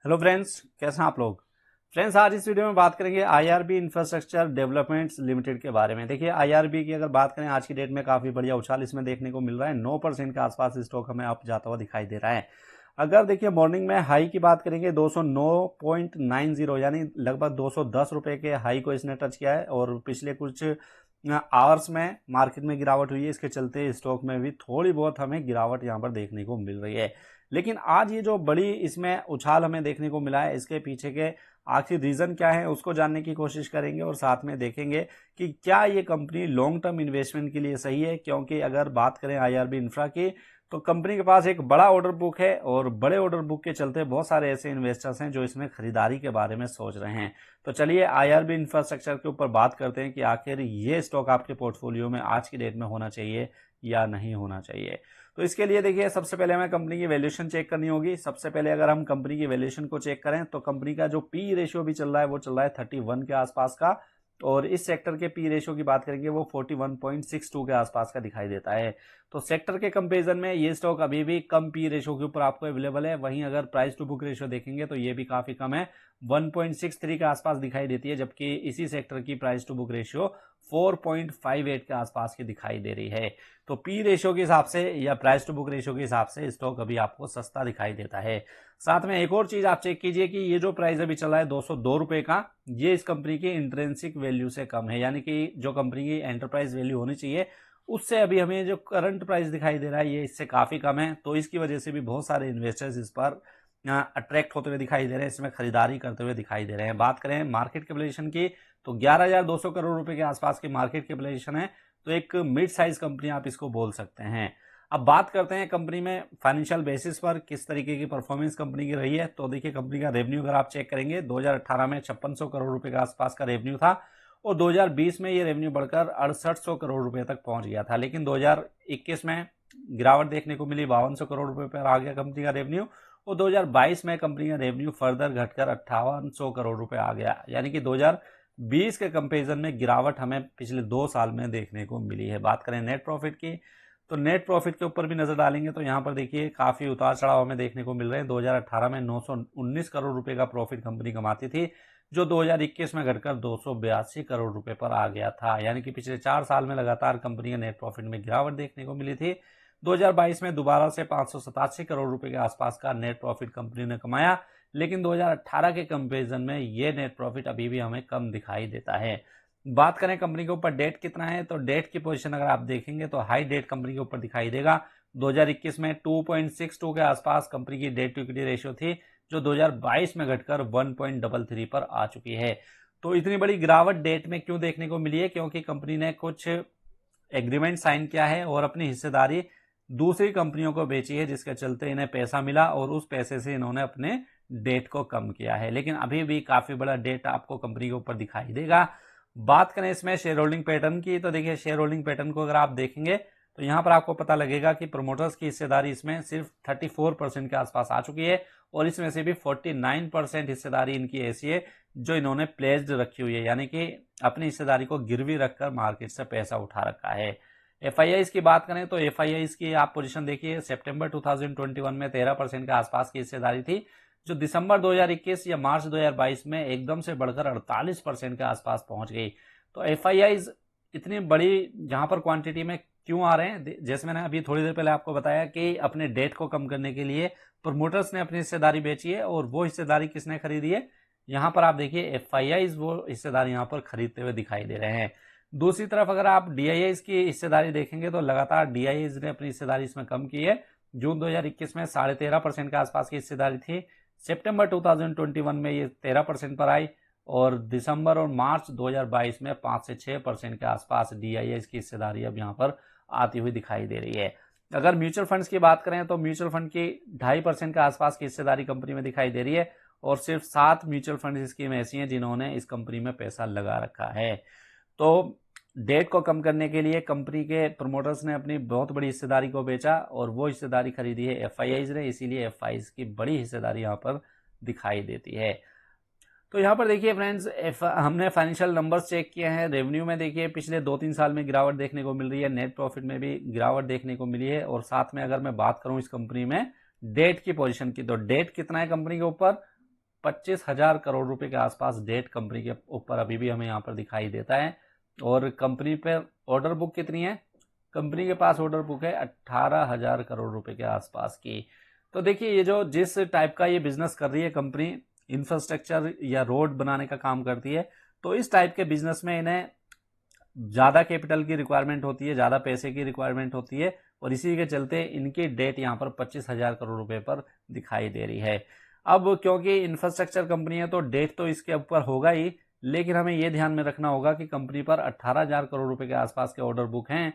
Hello friends, कैसे हैं आप लोग। फ्रेंड्स, आज इस वीडियो में बात करेंगे आईआरबी इंफ्रास्ट्रक्चर डेवलपमेंट्स लिमिटेड के बारे में। देखिए, आईआरबी की अगर बात करें आज की डेट में काफ़ी बढ़िया उछाल इसमें देखने को मिल रहा है। 9% के आसपास स्टॉक हमें अप जाता हुआ दिखाई दे रहा है। अगर देखिए मॉर्निंग में हाई की बात करेंगे 209.90 यानी लगभग 210 रुपये के हाई को इसने टच किया है और पिछले कुछ आवर्स में मार्केट में गिरावट हुई है। इसके चलते स्टॉक में भी थोड़ी बहुत हमें गिरावट यहाँ पर देखने को मिल रही है। लेकिन आज ये जो बड़ी इसमें उछाल हमें देखने को मिला है, इसके पीछे के आखिर रीजन क्या है उसको जानने की कोशिश करेंगे और साथ में देखेंगे कि क्या ये कंपनी लॉन्ग टर्म इन्वेस्टमेंट के लिए सही है। क्योंकि अगर बात करें आईआरबी इंफ्रा की तो कंपनी के पास एक बड़ा ऑर्डर बुक है और बड़े ऑर्डर बुक के चलते बहुत सारे ऐसे इन्वेस्टर्स हैं जो इसमें खरीदारी के बारे में सोच रहे हैं। तो चलिए आईआरबी इंफ्रास्ट्रक्चर के ऊपर बात करते हैं कि आखिर ये स्टॉक आपके पोर्टफोलियो में आज की डेट में होना चाहिए या नहीं होना चाहिए। तो इसके लिए देखिए, सबसे पहले हमें कंपनी की वैल्यूएशन चेक करनी होगी। सबसे पहले अगर हम कंपनी की वैल्यूएशन को चेक करें तो कंपनी का जो पी रेशियो भी चल रहा है वो चल रहा है 31 के आसपास का, और इस सेक्टर के पी रेशियो की बात करेंगे वो 41.62 के आसपास का दिखाई देता है। तो सेक्टर के कंपेरिजन में ये स्टॉक अभी भी कम पी रेशियो के ऊपर आपको अवेलेबल है। वहीं अगर प्राइस टू बुक रेशियो देखेंगे तो ये भी काफी कम है, 1.63 के आसपास दिखाई देती है, जबकि इसी सेक्टर की प्राइस टू बुक रेशियो 4.58 के आसपास की दिखाई दे रही है। तो पी रेशियो के हिसाब से या प्राइस टू बुक रेशियो के हिसाब से स्टॉक अभी आपको सस्ता दिखाई देता है। साथ में एक और चीज आप चेक कीजिए कि ये जो प्राइस अभी चला है 202 रुपए का, ये इस कंपनी की इंट्रिंसिक वैल्यू से कम है। यानी कि जो कंपनी की एंटरप्राइज वैल्यू होनी चाहिए उससे अभी हमें जो करंट प्राइस दिखाई दे रहा है ये इससे काफी कम है। तो इसकी वजह से भी बहुत सारे इन्वेस्टर्स इस पर अट्रैक्ट होते हुए दिखाई दे रहे हैं, इसमें खरीदारी करते हुए दिखाई दे रहे हैं। बात करें मार्केट कैपिटलाइजेशन की तो 11,200 करोड़ रुपए के आसपास की मार्केट कैपिटलाइजेशन है। तो एक मिड साइज कंपनी आप इसको बोल सकते हैं। अब बात करते हैं कंपनी में फाइनेंशियल बेसिस पर किस तरीके की परफॉर्मेंस कंपनी की रही है। तो देखिए, कंपनी का रेवेन्यू अगर आप चेक करेंगे 2018 में 5600 करोड़ रुपए के आसपास का रेवेन्यू था और 2020 में ये रेवेन्यू बढ़कर 6800 करोड़ रुपए तक पहुंच गया था। लेकिन 2021 में गिरावट देखने को मिली, 5200 करोड़ रुपए पर आ गया कंपनी का रेवेन्यू, और 2022 में कंपनी का रेवेन्यू फर्दर घटकर 5800 करोड़ रुपए आ गया। यानी कि 2020 के कंपेरिजन में गिरावट हमें पिछले 2 साल में देखने को मिली है। बात करें नेट प्रॉफिट की तो नेट प्रॉफिट के ऊपर भी नजर डालेंगे तो यहाँ पर देखिए काफी उतार चढ़ाव हमें देखने को मिल रहे हैं। 2018 में 919 करोड़ रुपए का प्रॉफिट कंपनी कमाती थी, जो 2021 में घटकर 282 करोड़ रुपए पर आ गया था। यानी कि पिछले 4 साल में लगातार कंपनी के नेट प्रॉफिट में गिरावट देखने को मिली थी। 2022 में दोबारा से 587 करोड़ रुपए के आसपास का नेट प्रॉफिट कंपनी ने कमाया, लेकिन 2018 के कंपैरिजन में ये नेट प्रॉफिट अभी भी हमें कम दिखाई देता है। बात करें कंपनी के ऊपर डेट कितना है तो डेट की पोजीशन अगर आप देखेंगे तो हाई डेट कंपनी के ऊपर दिखाई देगा। 2021 में 2.62 के आसपास कंपनी की डेट टू इक्विटी रेशियो थी, जो 2022 में घटकर 1.33 पर आ चुकी है। तो इतनी बड़ी गिरावट डेट में क्यों देखने को मिली है? क्योंकि कंपनी ने कुछ एग्रीमेंट साइन किया है और अपनी हिस्सेदारी दूसरी कंपनियों को बेची है, जिसके चलते इन्हें पैसा मिला और उस पैसे से इन्होंने अपने डेट को कम किया है। लेकिन अभी भी काफी बड़ा डेट आपको कंपनी के ऊपर दिखाई देगा। बात करें इसमें शेयर होल्डिंग पैटर्न की तो देखिए, शेयर होल्डिंग पैटर्न को अगर आप देखेंगे तो यहां पर आपको पता लगेगा कि प्रोमोटर्स की हिस्सेदारी इसमें सिर्फ 34% के आसपास आ चुकी है और इसमें से भी 49% हिस्सेदारी इनकी ऐसी है जो इन्होंने प्लेस्ड रखी हुई है, यानी कि अपनी हिस्सेदारी को गिरवी रखकर मार्केट से पैसा उठा रखा है। एफआईआईज की बात करें तो एफआईआईज की आप पोजीशन देखिए, सितंबर 2021 में 13% के आसपास की हिस्सेदारी थी, जो दिसंबर 2021 या मार्च 2022 में एकदम से बढ़कर 48% के आसपास पहुंच गई। तो एफआईआईज इतनी बड़ी जहां पर क्वांटिटी में क्यों आ रहे हैं? जैसे मैंने अभी थोड़ी देर पहले आपको बताया कि अपने डेट को कम करने के लिए प्रमोटर्स ने अपनी हिस्सेदारी बेची है, और वो हिस्सेदारी किसने खरीदी है? यहां पर आप देखिए एफआईआईज वो हिस्सेदारी यहां पर खरीदते हुए दिखाई दे रहे हैं। दूसरी तरफ अगर आप डीआईआईज की हिस्सेदारी देखेंगे तो लगातार डीआईआईज ने अपनी हिस्सेदारी इसमें कम की है। जून 2021 में 13.5% के आसपास की हिस्सेदारी थी, सितंबर 2021 में ये 13% पर आई और दिसंबर और मार्च 2022 में 5 से 6% के आसपास डीआईआईज की हिस्सेदारी अब यहाँ पर आती हुई दिखाई दे रही है। अगर म्यूचुअल फंड्स की बात करें तो म्यूचुअल फंड की 2.5% के आसपास की हिस्सेदारी कंपनी में दिखाई दे रही है और सिर्फ 7 म्यूचुअल फंड स्कीम ऐसी हैं जिन्होंने इस कंपनी में पैसा लगा रखा है। तो डेट को कम करने के लिए कंपनी के प्रमोटर्स ने अपनी बहुत बड़ी हिस्सेदारी को बेचा और वो हिस्सेदारी खरीदी है एफआईआईज ने, इसीलिए एफआईआईज की बड़ी हिस्सेदारी यहाँ पर दिखाई देती है। तो यहाँ पर देखिए फ्रेंड्स, हमने फाइनेंशियल नंबर्स चेक किए हैं। रेवेन्यू में देखिए पिछले 2-3 साल में गिरावट देखने को मिल रही है, नेट प्रॉफिट में भी गिरावट देखने को मिली है, और साथ में अगर मैं बात करूं इस कंपनी में डेट की पोजीशन की तो डेट कितना है कंपनी के ऊपर 25,000 करोड़ रुपए के आसपास डेट कंपनी के ऊपर अभी भी हमें यहाँ पर दिखाई देता है। और कंपनी पे ऑर्डर बुक कितनी है? कंपनी के पास ऑर्डर बुक है 18,000 करोड़ रुपए के आसपास की। तो देखिए ये जो जिस टाइप का ये बिजनेस कर रही है कंपनी, इंफ्रास्ट्रक्चर या रोड बनाने का काम करती है, तो इस टाइप के बिजनेस में इन्हें ज़्यादा कैपिटल की रिक्वायरमेंट होती है, ज़्यादा पैसे की रिक्वायरमेंट होती है, और इसी के चलते इनकी डेट यहाँ पर 25,000 करोड़ रुपए पर दिखाई दे रही है। अब क्योंकि इंफ्रास्ट्रक्चर कंपनी है तो डेट तो इसके ऊपर होगा ही, लेकिन हमें यह ध्यान में रखना होगा कि कंपनी पर 18,000 करोड़ रुपए के आसपास के ऑर्डर बुक हैं।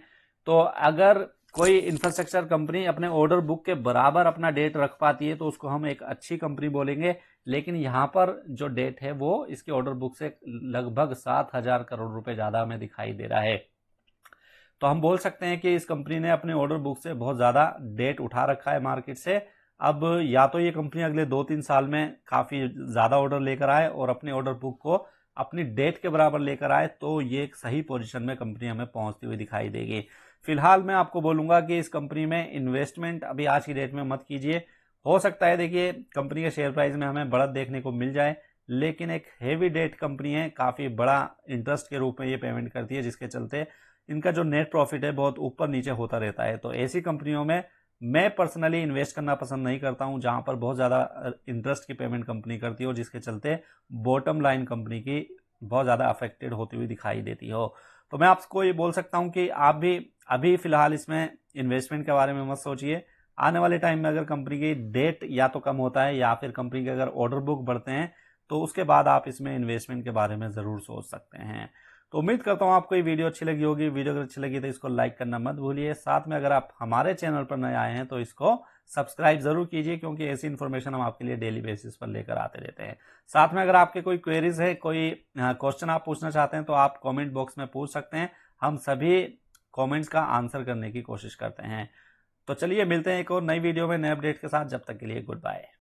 तो अगर कोई इंफ्रास्ट्रक्चर कंपनी अपने ऑर्डर बुक के बराबर अपना डेट रख पाती है तो उसको हम एक अच्छी कंपनी बोलेंगे, लेकिन यहाँ पर जो डेट है वो इसके ऑर्डर बुक से लगभग 7,000 करोड़ रुपए ज़्यादा हमें दिखाई दे रहा है। तो हम बोल सकते हैं कि इस कंपनी ने अपने ऑर्डर बुक से बहुत ज़्यादा डेट उठा रखा है मार्केट से। अब या तो ये कंपनी अगले 2-3 साल में काफ़ी ज़्यादा ऑर्डर लेकर आए और अपने ऑर्डर बुक को अपनी डेट के बराबर लेकर आए, तो ये एक सही पोजीशन में कंपनी हमें पहुंचती हुई दिखाई देगी। फिलहाल मैं आपको बोलूंगा कि इस कंपनी में इन्वेस्टमेंट अभी आज की डेट में मत कीजिए। हो सकता है देखिए कंपनी के शेयर प्राइस में हमें बढ़त देखने को मिल जाए, लेकिन एक हेवी डेट कंपनी है, काफ़ी बड़ा इंटरेस्ट के रूप में ये पेमेंट करती है, जिसके चलते इनका जो नेट प्रॉफिट है बहुत ऊपर नीचे होता रहता है। तो ऐसी कंपनियों में मैं पर्सनली इन्वेस्ट करना पसंद नहीं करता हूं जहां पर बहुत ज़्यादा इंटरेस्ट की पेमेंट कंपनी करती हो, जिसके चलते बॉटम लाइन कंपनी की बहुत ज़्यादा अफेक्टेड होती हुई दिखाई देती हो। तो मैं आपको ये बोल सकता हूं कि आप भी अभी फिलहाल इसमें इन्वेस्टमेंट के बारे में मत सोचिए। आने वाले टाइम में अगर कंपनी की डेट या तो कम होता है या फिर कंपनी के अगर ऑर्डर बुक बढ़ते हैं तो उसके बाद आप इसमें इन्वेस्टमेंट के बारे में ज़रूर सोच सकते हैं। तो उम्मीद करता हूँ आपको ये वीडियो अच्छी लगी होगी। वीडियो अगर अच्छी लगी तो इसको लाइक करना मत भूलिए। साथ में अगर आप हमारे चैनल पर नए आए हैं तो इसको सब्सक्राइब जरूर कीजिए, क्योंकि ऐसी इन्फॉर्मेशन हम आपके लिए डेली बेसिस पर लेकर आते रहते हैं। साथ में अगर आपके कोई क्वेरीज है, कोई क्वेश्चन आप पूछना चाहते हैं तो आप कमेंट बॉक्स में पूछ सकते हैं। हम सभी कमेंट्स का आंसर करने की कोशिश करते हैं। तो चलिए मिलते हैं एक और नई वीडियो में नए अपडेट के साथ। जब तक के लिए गुड बाय।